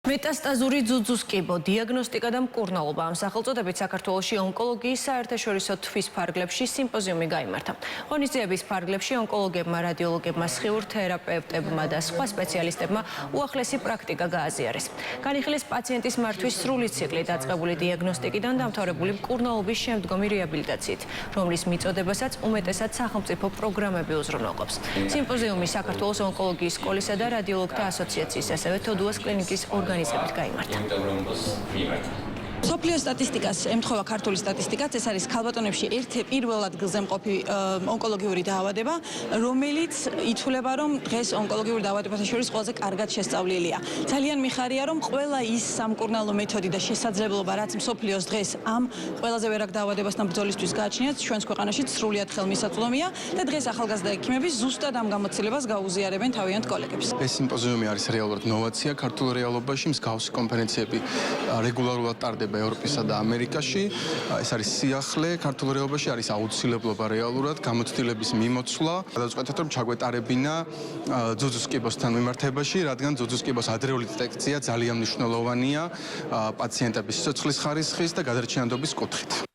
მეტასტაზური ძუძუს კიბო, დიაგნოსტიკა და მკურნალობა ამ სახელწოდებით საქართველოში ონკოლოგიის საერთაშორისო თვის ფარგლებში სიმპოზიუმი გაიმართა. ღონისძიების ფარგლებში ონკოლოგებმა, რადიოლოგებმა, სხიურ თერაპევტებმა და სხვა სპეციალისტებმა უახლესი პრაქტიკა გააზიარეს. განიხილეს პაციენტის მართვის სრული ციკლი დაწყებული დიაგნოსტიკიდან დამთავრებული მკურნალობის შემდგომი რეაბილიტაციით, რომლის მიწოდებასაც უმეტესად სახელმწიფო პროგრამები უზრუნველყოფს. სიმპოზიუმი საქართველოს ონკოლოგიის სკოლისა და რადიოლოგთა ასოციაციის, ასევე თოდუას კლინიკის ორგანიზებით გაიმართა. სოფლიო სტატისტიკას ემთხვევა ქართული სტატისტიკაც, ეს არის ქალბატონებში პირველ ადგილზე მყოფი ონკოლოგიური დაავადება, რომელიც ითვლება, რომ დღეს ონკოლოგიური დაავადებათა შორის ყველაზე კარგად შესწავლილია. ძალიან მიხარია, რომ ყველა ის სამკურნალო მეთოდი და შესაძლებლობა, რაც მსოფლიოს დღეს ამ ყველაზე ვერაგ დაავადებასთან ბრძოლისთვის გააჩნიათ, ჩვენს ქვეყანაში სრულიად ხელმისაწვდომია და დღეს ახალგაზრდა ექიმები ზუსტად ამ გამოცდილებას გაუზიარებენ თავიანთ კოლეგებს. ეს სიმპოზიუმი არის რეალურად ნოვაცია ქართულ რეალობაში, მსგავსი კონფერენციები რეგულარულად ტარდება ევროპისა და ამერიკაში. ეს არის სიახლე ქართულ რეალობაში, არის აუცილებლობა რეალურად გამოცდილების მიმოცვლა. გადავწყვეტეთ, რომ ჩაგვეტარებინა ძუძუს კიბოსთან მიმართებაში, რადგან ძუძუს კიბოს ადრეული დეტექცია ძალიან მნიშვნელოვანია პაციენტების სიცოცხლის ხარისხის და გადარჩენადობის კუთხით.